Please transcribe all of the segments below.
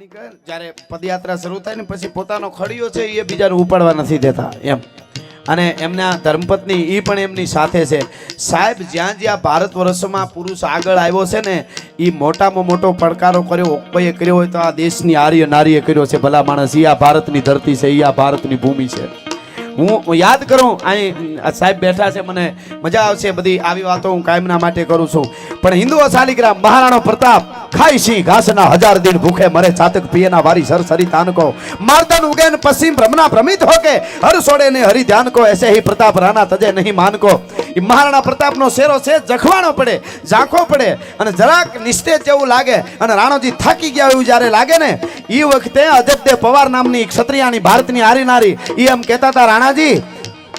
જ્યારે પદયાત્રા શરૂ થાય ને પછી પોતાનો ખડીયો છે એ બીજાને ઉપાડવા નથી દેતા એમ. અને એમના ધર્મપત્ની એ પણ એમની સાથે છે. સાહેબ જ્યાં જ્યાં ભારત વર્ષમાં પુરુષ આગળ આવ્યો છે ને એ મોટામાં મોટો પડકારો કર્યો કોઈએ કર્યો હોય તો આ દેશની આર્ય નારીએ કર્યો છે. ભલા માણસ, એ આ ભારતની ધરતી છે, એ આ ભારતની ભૂમિ છે. હું યાદ કરું અહીં સાહેબ બેઠા છે, મને મજા આવશે બધી આવી વાતો હું કાયમના માટે કરું છું. પણ હિન્દુઓ શાલિગ્રામ મહારાણો પ્રતાપ ખાઈ સિંહ ઘાસના 1000 દિન ભૂખે મરે ચાતક પિયેના વારી સરસરી તાनको मार्दन उगेन पश्चिम भ्रमना भ्रमित होके हर सोड़े ने हरि ध्यान को ऐसे ही प्रताप राणा तजे नहीं मान को. महाराणा प्रताप नो शेरो છે જખવાણો પડે, ઝાંખો પડે અને જરાક નિસ્તેજ જેવું લાગે અને રાણોજી થાકી ગયા એવું જ્યારે લાગે ને એ વખતે અજબદેવ પવાર નામની ક્ષત્રિયાની ભારતની આરી નારી એ એમ કહેતા હતા, રાણાજી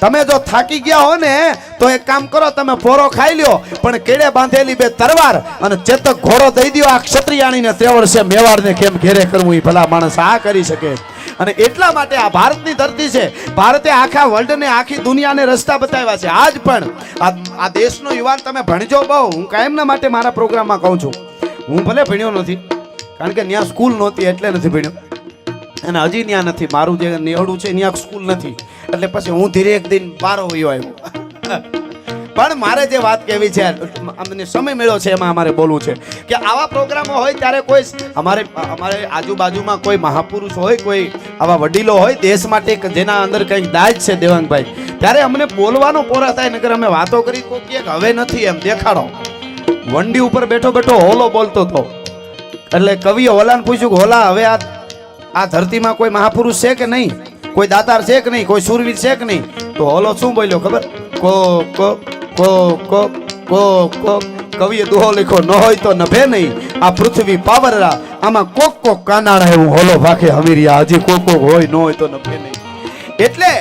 તમે જો થાકી ગયા હો ને તો એક કામ કરો, તમે પોરો ખાઈ લ્યો પણ કેડે બાંધેલી 2 તરવાર અને ચેતક ઘોડો દઈ દો આ ક્ષત્રિયાણીને. તે વર્ષે મેવાડને કેમ ઘેરે કરવું, એ ભલા માણસ આ કરી શકે. અને એટલા માટે આ ભારતની ધરતી છે. ભારતે આખા વર્લ્ડને આખી દુનિયાને રસ્તા બતાવ્યા છે. આજ પણ આ દેશનો યુવાન તમે ભણજો બહુ. હું કાયમના માટે મારા પ્રોગ્રામમાં કહું છું, હું ભલે ભણ્યો નથી કારણ કે ત્યાં સ્કૂલ નહોતી એટલે નથી ભણ્યો અને હજી ત્યાં નથી. મારું જે નેહડું છે ત્યાં સ્કૂલ નથી એટલે પછી હું ધીરે એક દિન બારો વયો આવ્યો. પણ મારે જે વાત કહેવી છે, અમને સમય મળ્યો છે એમાં અમારે બોલવું છે કે આવા પ્રોગ્રામો હોય ત્યારે કોઈ અમારે આજુબાજુમાં કોઈ મહાપુરુષ હોય, કોઈ આવા વડીલો હોય દેશ માટે જેના અંદર કંઈક દાજ છે દેવાંગભાઈ, ત્યારે અમને બોલવાનો પોરા થાય. નકર અમે વાતો કરી કોઈ કે હવે નથી એમ દેખાડો. વંડી ઉપર બેઠો બેઠો હોલો બોલતો હતો એટલે કવિએ હોલાને પૂછ્યું કે હોલા હવે આ ધરતીમાં કોઈ મહાપુરુષ છે કે નહીં, કોઈ દાતાર છે કે નહીં, કોઈ શૂરવીર છે કે નહીં? તો હોલો શું બોલ્યો ખબર? કો કો કો કો કો કો. કવિએ દુહો લખ્યો, ન હોય તો નભે નહીં આ પૃથ્વી પાવરરા, આમાં કોક કોક કાનાડા એવું હોલો ભાખે હમીરિયા, હજી કોક કોક હોય ન હોય તો નભે નહીં. એટલે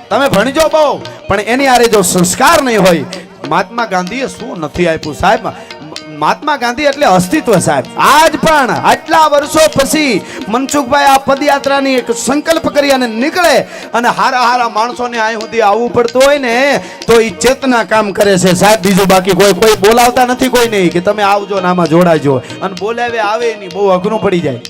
તમે ભણજો બહુ પણ એની આરે જો સંસ્કાર નહીં હોય. મહાત્મા ગાંધીએ શું નથી આપ્યું સાહેબ? મહાત્મા ગાંધી એટલે અસ્તિત્વ સાહેબ. આજ પણ આટલા વર્ષો પછી મનસુખભાઈ આ પદયાત્રાની એક સંકલ્પ કરી અને નીકળે અને હારા માણસોને અહીં સુધી આવવું પડતું હોય ને તો એ ચેતના કામ કરે છે સાહેબ. બીજું બાકી કોઈ બોલાવતા નથી કોઈ નહીં કે તમે આવજો ને આમાં જોડાજો, અને બોલાવે આવે નહીં, બહુ અઘરું પડી જાય.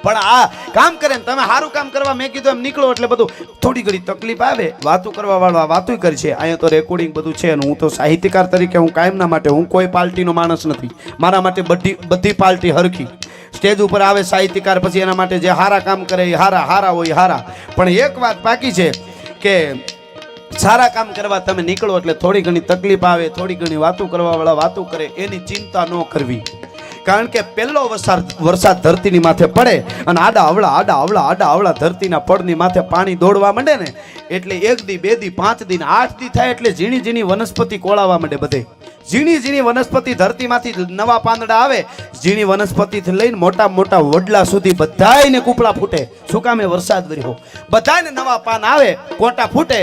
પણ આ કામ કરે ને તમે સારું કામ કરવા મેં કીધું એમ નીકળો એટલે બધું થોડી ઘણી તકલીફ આવે. વાતો કરવા વાળા વાતો કરી છે. અહીંયા તો રેકોર્ડિંગ બધું છે અને હું તો સાહિત્યકાર તરીકે હું કાયમના માટે, હું કોઈ પાર્ટીનો માણસ નથી. મારા માટે બધી પાર્ટી હરખી. સ્ટેજ ઉપર આવે સાહિત્યકાર પછી એના માટે જે સારા કામ કરે એ હારા હોય હારા. પણ એક વાત બાકી છે કે સારા કામ કરવા તમે નીકળો એટલે થોડી ઘણી તકલીફ આવે, થોડી ઘણી વાતો કરવા વાળા વાતો કરે, એની ચિંતા ન કરવી. કારણ કે પહેલો વરસાદ ધરતીની માથે પડે અને આડા અવળા ધરતીના પડની માથે પાણી દોડવા માંડે ને એટલે 1 દી 2 દી 5 દી 8 દી થાય એટલે ઝીણી ઝીણી વનસ્પતિ કોળાવા માંડે. બધે ઝીણી વનસ્પતિ ધરતીમાંથી નવા પાંદડા આવે. ઝીણી વનસ્પતિથી લઈને મોટા વડલા સુધી બધાયને કૂપળા ફૂટે. શું કામે? વરસાદ વર્યો. બધાને નવા પાન આવે, કોટા ફૂટે,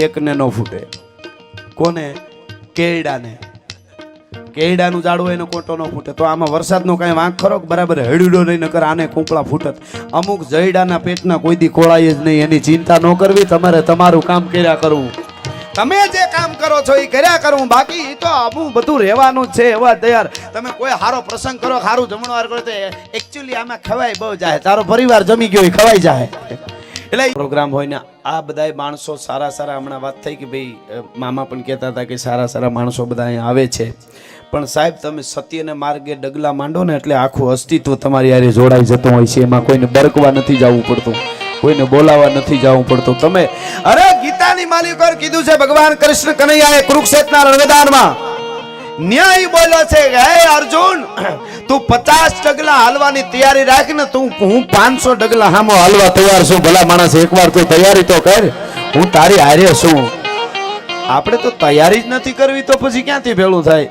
એકને ન ફૂટે. કોને? કેળડાને. કેળડાનું ઝાડવું એને કોટો ન ફૂટે. તો આમાં વરસાદનો કાંઈ વાંક ખરો? બરાબર હેડુડો નહીં, નકર આને કૂંપળા ફૂટત. અમુક જયડાના પેટના કોઈ દી ખોળાય જ નહીં. એની ચિંતા ન કરવી. તમારે તમારું કામ કર્યા કરવું. તમે જે કામ કરો છો એ કર્યા કરવું. બાકી એ તો આવું બધું રહેવાનું જ છે. એવા તૈયાર તમે કોઈ સારો પ્રસંગ કરો, સારું જમણવાર કરો તો એકચ્યુઅલી આમાં ખવાય બહુ જાય. તારો પરિવાર જમી ગયો એ ખવાઈ જાય. એટલે પ્રોગ્રામ હોય ને આ બધા માણસો સારા. હમણાં વાત થઈ કે ભાઈ મામા પણ કહેતા હતા કે સારા માણસો બધા અહીંયા આવે છે. પણ સાહેબ તમે સત્યને માર્ગે ડગલા માંડો ને એટલે આખું અસ્તિત્વ તમારી હારે જોડાઈ જતું હોય છે. એમાં કોઈને બરકવા નથી જવું પડતું, કોઈને બોલાવા નથી જવું પડતું. તમે અરે ગીતાની માલિકોએ કીધું છે, ભગવાન કૃષ્ણ કનૈયાએ કુરુક્ષેત્રના રણમેદાનમાં ન્યાય બોલ્યો છે કે હે અર્જુન, તું 50 ડગલા હાલવાની તૈયારી રાખ ને, હું 500 ડગલા હામો હાલવા તૈયાર છું. ભલા માણસ એકવાર તું તૈયારી તો કર, હું તારી હારે છું. આપણે તો તૈયારી જ નથી કરવી તો પછી ક્યાંથી ભેળું થાય?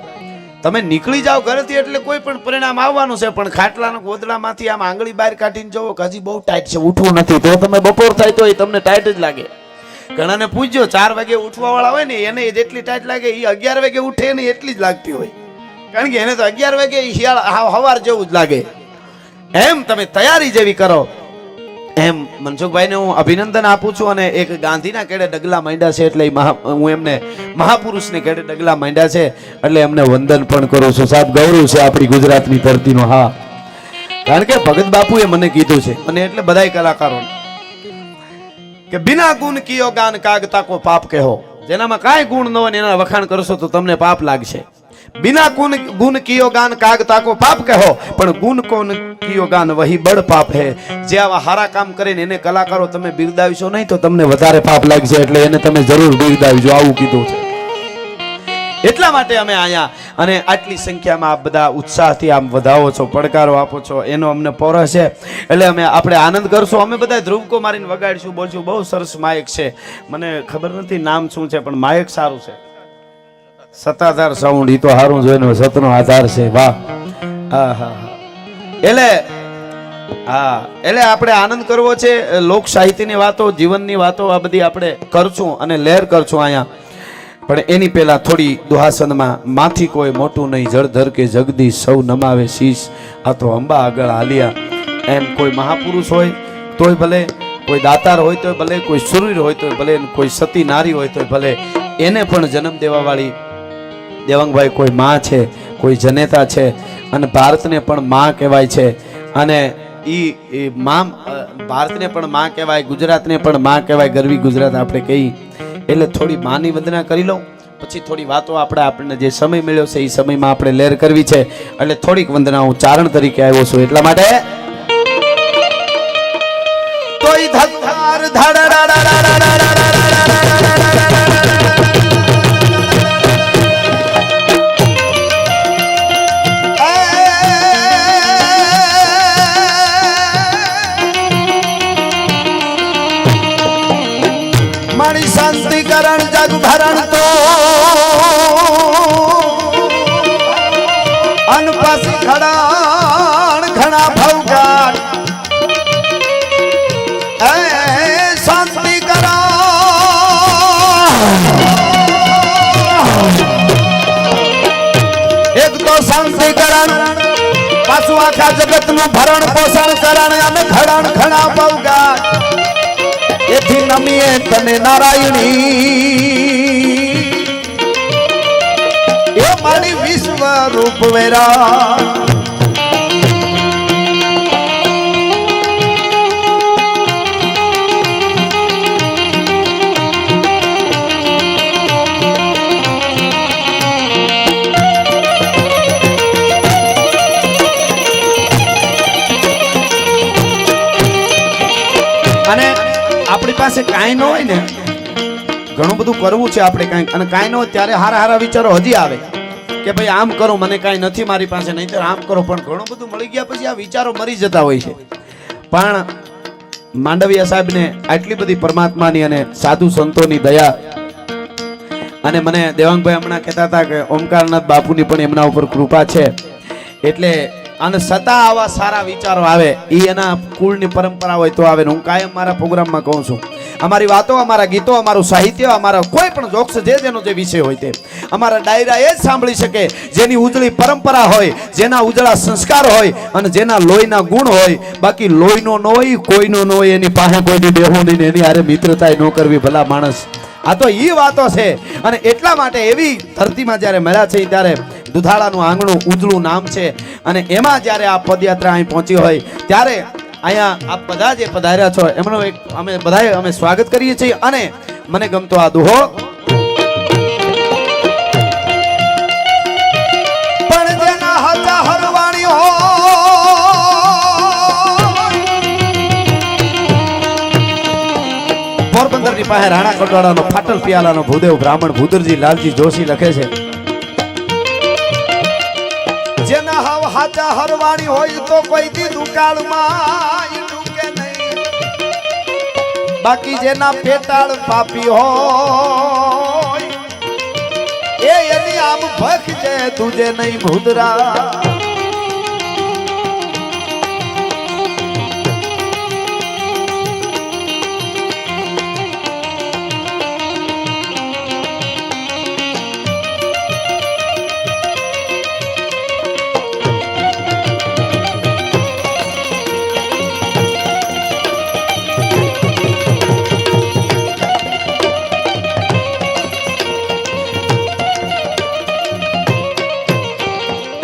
તમે નીકળી જાઓ ઘરેથી એટલે કોઈ પણ પરિણામ આવવાનું છે. પણ ખાટલાના ગોદડામાંથી આમ આંગળી બહાર કાઢીને જોવો કે હજી બહુ ટાઈટ છે, ઉઠવું નથી, તો તમે બપોર થાય તો તમને ટાઈટ જ લાગે. ઘણાને પૂછજો 4 વાગે ઉઠવા વાળા હોય ને એને જેટલી ટાઈટ લાગે એ 11 વાગે ઉઠે ને એટલી જ લાગતી હોય. કારણ કે એને તો 11 વાગે હવાર જેવું જ લાગે. એમ તમે તૈયારી જેવી કરો. એમ મનસુખભાઈને હું અભિનંદન આપું છું. અને એક ગાંધીના કેડે ડગલા માંડ્યા છે એટલે હું એમને મહાપુરુષને કેડે ડગલા માંડ્યા છે એટલે એમને વંદન પણ કરું છું. સાહેબ ગૌરવ છે આપણી ગુજરાતની ધરતીનો. હા કારણ કે ભગત બાપુએ મને કીધું છે અને એટલે બધાય કલાકારો કે બિના ગુણ કિયો ગાન કાગતા કો પાપ કહેવો. જેનામાં કાંઈ ગુણ ન હોય એના વખાણ કરશો તો તમને પાપ લાગશે. बिना गुण कियो गान कागता को पाप कहो पण गुण कोन कियो गान वही बड़ पाप है. जे आवा हारा काम કરીને એને કલાકારો તમે બિરદાવશો નહીં તો તમને વધારે પાપ લાગશે. એટલે એને તમે જરૂર બિરદાવજો આવું કીધું છે. એટલા માટે અમે આયા અને આટલી સંખ્યામાં આપ બધા ઉત્સાહથી આમ વધાવો છો, પડકારો આપો છો, એનો અમને પોરો છે. એટલે આપણે આનંદ કરશું. અમે બધા ધ્રુવકો મારીને વગાડીશું, બોલશું. બહુ સરસ માયક છે. મને ખબર નથી નામ શું છે પણ માયક સારું છે. સત્તાધાર સાઉન્ડ. ઈ તો હારું જોઈને સતનો આધાર છે. વાહ. એટલે આપણે આનંદ કરવો છે. લોક સાહિત્યની વાતો, જીવનની વાતો આ બધી આપણે કરશું અને લહેર કરશું અહીંયા. પણ એની પહેલા થોડી દુહાસનમાં માથી કોઈ મોટું નહીં જળધર કે જગદીશ સૌ નમાવે શીશ. આ તો અંબા આગળ હાલ્યા. એમ કોઈ મહાપુરુષ હોય તોય ભલે, કોઈ દાતાર હોય તોય ભલે, કોઈ સુરવીર હોય તોય ભલે, કોઈ સતી નારી હોય તોય ભલે, એને પણ જન્મ દેવા વાળી દેવાંગભાઈ કોઈ માં છે, કોઈ જનેતા છે અને ભારતને પણ માં કહેવાય છે. અને ઈ માં ભારતને પણ માં કહેવાય, ગુજરાતને પણ માં કહેવાય. ગરવી ગુજરાત આપણે કહી. એટલે થોડી માની વંદના કરી લઉં, પછી થોડી વાતો આપણને જે સમય મળ્યો છે એ સમયમાં આપણે લહેર કરવી છે. એટલે થોડીક વંદના હું ચારણ તરીકે આવ્યો છું. એટલા માટે તોય ધકાર जग भरण तो अनपस खड़ान घना भौगान शांति करा एक तो शांति करण पाछू आखा जगत नु भरण पोषण करण अन खड़ान घना भौगान एथी नमीए तने नारायणी ए मारी विश्व रूप वेरा. અને આપણી પાસે કાંઈ ન હોય ને, ઘણું બધું કરવું છે આપણે કાંઈક, અને કાંઈ ન હોય ત્યારે હારા હારા વિચારો હજી આવે કે ભાઈ આમ કરો, મને કાંઈ નથી મારી પાસે, નહીં તો આમ કરો. પણ ઘણું બધું મળી ગયા પછી આ વિચારો મરી જતા હોય છે. પણ માંડવિયા સાહેબને આટલી બધી પરમાત્માની અને સાધુ સંતોની દયા, અને મને દેવાંગભાઈ હમણાં કહેતા હતા કે ઓમકારનાથ બાપુની પણ એમના ઉપર કૃપા છે. એટલે અને સતા આવા સારા વિચારો આવે એ એના કુળની પરંપરા હોય તો આવે. હું કાયમ મારા પ્રોગ્રામમાં કહું છું, અમારી વાતો, અમારા ગીતો, અમારું સાહિત્ય, અમારા કોઈ પણ જોક્સ જેનો જે વિષય હોય તે અમારા ડાયરા એ જ સાંભળી શકે જેની ઉજળી પરંપરા હોય, જેના ઉજળા સંસ્કાર હોય અને જેના લોહીના ગુણ હોય. બાકી લોહીનો ન હોય, કોઈનો ન હોય, એની પાસે કોઈની બેહું નહીં, એની હારે મિત્રતા ન કરવી. ભલા માણસ, આ તો એ વાતો છે. અને એટલા માટે એવી ધરતીમાં જ્યારે મળ્યા છે ત્યારે દુધાળાનું આંગણું ઉજળું નામ છે. અને એમાં જ્યારે આ પદયાત્રા અહીં પહોંચી હોય ત્યારે અહીંયા આપ બધા જે પધાર્યા છો એમનો એક અમે બધાએ અમે સ્વાગત કરીએ છીએ. અને મને ગમતો આ દુહો પણ જેના હાચા હરવાણી હો પોરબંદરની પાસે રાણા કટવાડાનો ફાટલ પિયાલાનો ભૂદેવ બ્રાહ્મણ ભૂદરજી લાલજી જોશી લખે છે, જેના હાવ હાચા હરવાણી હોય તો કોઈ દી દુકાળમાં ડૂકે નહીં. બાકી જેના પેટાળ પાપી હોય એ એની આમ ભખ છે તુજે નહીં ભૂદરા.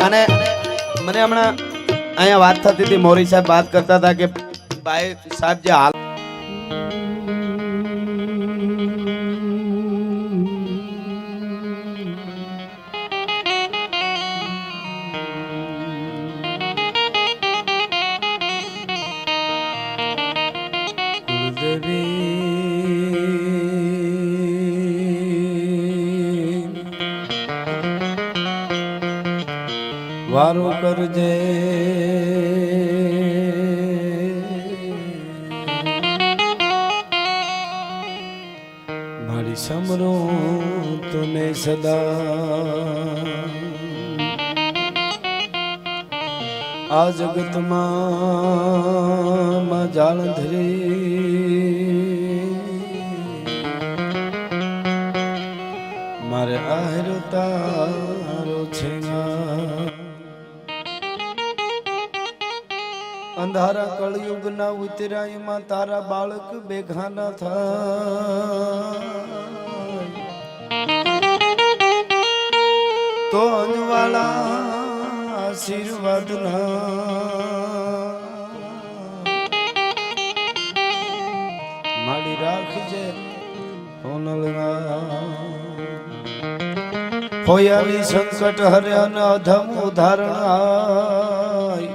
અને મને હમણાં અહીંયા વાત થતી હતી, મોરી સાહેબ વાત કરતા હતા કે ભાઈ સાહેબ જે હાલ વારો કરજે મારી સમરો તને સદા આ જગતમાં જાળંધરી મારે આહેરો તારો છે અંધારા કળયુગ ના ઉતરાય માં તારા બાળક બેઘાના થાય તો અંજવાળા આશીર્વાદ માડી રાખજે હોયાવી સંકટ હર્યા અધમ ઉદાહરણ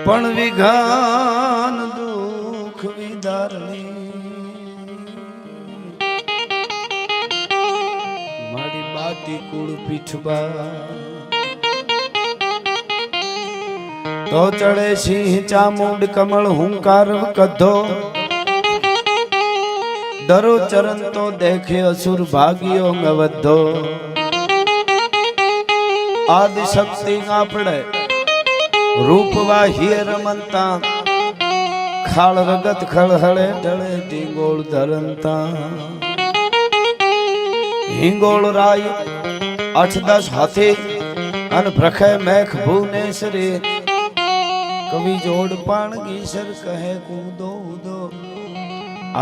પણ વિઘાન દુઃખ વિદારણી મારી બાટી કુળ પીઠબા તો ચડે સિંહ ચામુંડ કમળ હુંકાર કધો ડરો ચરણ તો દેખે અસુર ભાગ્યો ગવધો આદિ શક્તિ આપણે રૂપવા હિય રમંતા ખાળ રગત ખળહળે ઢળે ઢીંગોળ ધરંતા હિંગોળ રાય 8-10 હાથી અન પ્રખે મેખ ભુવનેશ્વરે કવિ જોડ પાણ ગીસર કહે કૂદો ઉદો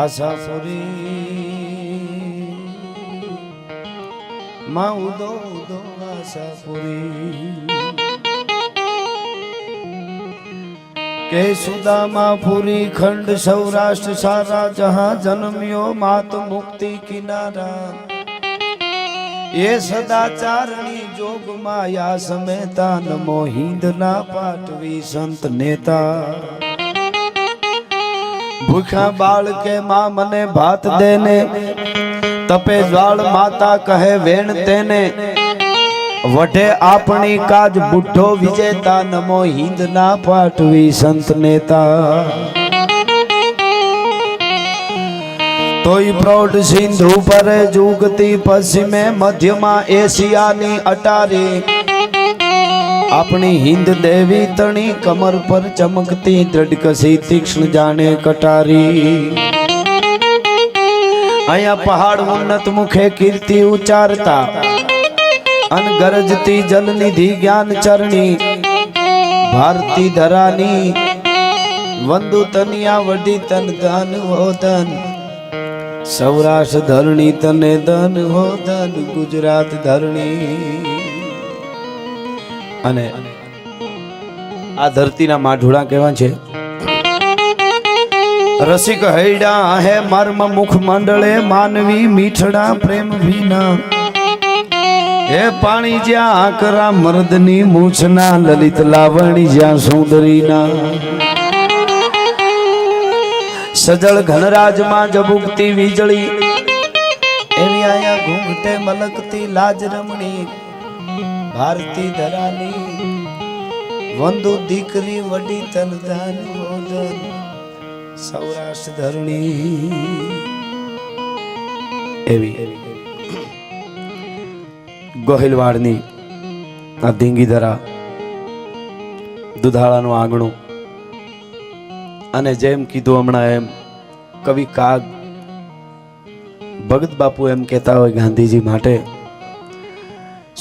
આશાપુરી માં ઉદો ઉદો આશાપુરી કે સુદાमा पुरी खंड सौराष्ट्र सारा जहां जन्मियो मात मुक्ति किनारा ये सदाचारणी जोग माया समेता नमो हिंद ना पाटवी संत नेता भूखा बाल के मां मने भात देने तपे ज्वाल माता कहे वेण तेने वढे आपनी काज बुढ़ो विजेता नमो हिंद ना पाटवी संत नेता तोई प्रौढ़ सिंधु पर जुगती पश्चिमे मध्यमा एशिया नी अटारी अपनी हिंद देवी तणी कमर पर चमकती दृढ़कसी तीक्ष्ण जाने कटारी अया पहाड़ उन्नत मुखे कीर्ति उचारता अन गरजती जल निधि ज्ञान चरणी भारती धरानी वंदु तनिया वडी तन दान हो धन सौराष्ट्र धरणी तने धन हो धन गुजरात धरणी अने आ धरती ना माढोड़ा केवा छे रसिक हैडा है मर्म मुख मंडले मानवी मीठड़ा प्रेम भीना हे पाणी ज्या आकरा मर्दनी मूछना ललित लावणी ज्या सुंदरीना सजल घनराज मां जबुकती वीजળી एवी आया घूंघटे मलकती लाज रमणी भारती धरानी वंदु दीकरी वडी तन दान होदन सौराष्ट्र धरणी एवी ગોહિલવાડની આ ધીંગીધરા દુધાળાનું આંગણું અને જેમ કીધું હમણાં એમ કવિ કાગ ભગત બાપુ એમ કહેતા હોય ગાંધીજી માટે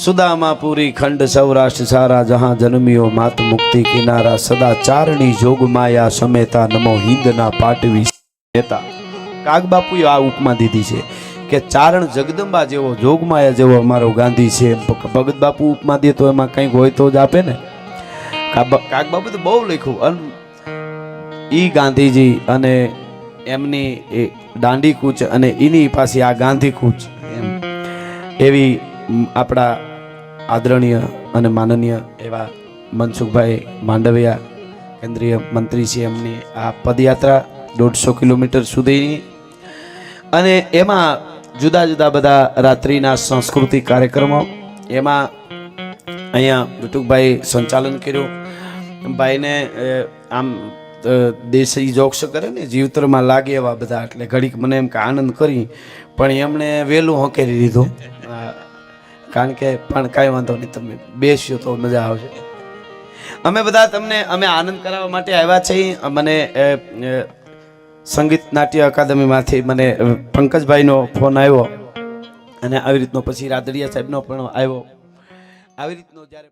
સુદામા પૂરી ખંડ સૌરાષ્ટ્ર સારા જહાં જન્મ્યો માત મુક્તિ કિનારા સદા ચારણી જોગ માયા સમેતા નમો હિંદના પાટવી નેતા કાગ બાપુએ આ ઉપમા દીધી છે કે ચારણ જગદંબા જેવો જોગમાયા જેવો અમારો ગાંધી છે. ભગત બાપુ ઉપમા દે તો એમાં કંઈક હોય તો જ આપે ને. કાક બાપુ તો બહુ લખ્યું. અને ઈ ગાંધીજી અને એમની એ દાંડી કૂચ અને એની પાસે આ ગાંધી કૂચ એમ એવી આપણા આદરણીય અને માનનીય એવા મનસુખભાઈ માંડવિયા કેન્દ્રીય મંત્રી છે, એમની આ પદયાત્રા 150 કિલોમીટર સુધીની, અને એમાં જુદા જુદા બધા રાત્રિના સાંસ્કૃતિક કાર્યક્રમો, એમાં અહીંયા વિટુકભાઈ સંચાલન કર્યું. ભાઈને આમ દેશી જોક્સ કરે ને જીવતરમાં લાગે એવા બધા, એટલે ઘડીક મને એમ કે આનંદ કરી, પણ એમણે વહેલું હંકેરી દીધું. કારણ કે પણ કાંઈ વાંધો નહીં, તમે બેસ્યો તો મજા આવશે. અમે બધા તમને અમે આનંદ કરાવવા માટે આવ્યા છીએ. મને સંગીત નાટ્ય અકાદમીમાંથી મને પંકજભાઈનો ફોન આવ્યો, અને આવી રીતનો પછી રાદડિયા સાહેબનો પણ આવ્યો. આવી રીતનો જ્યારે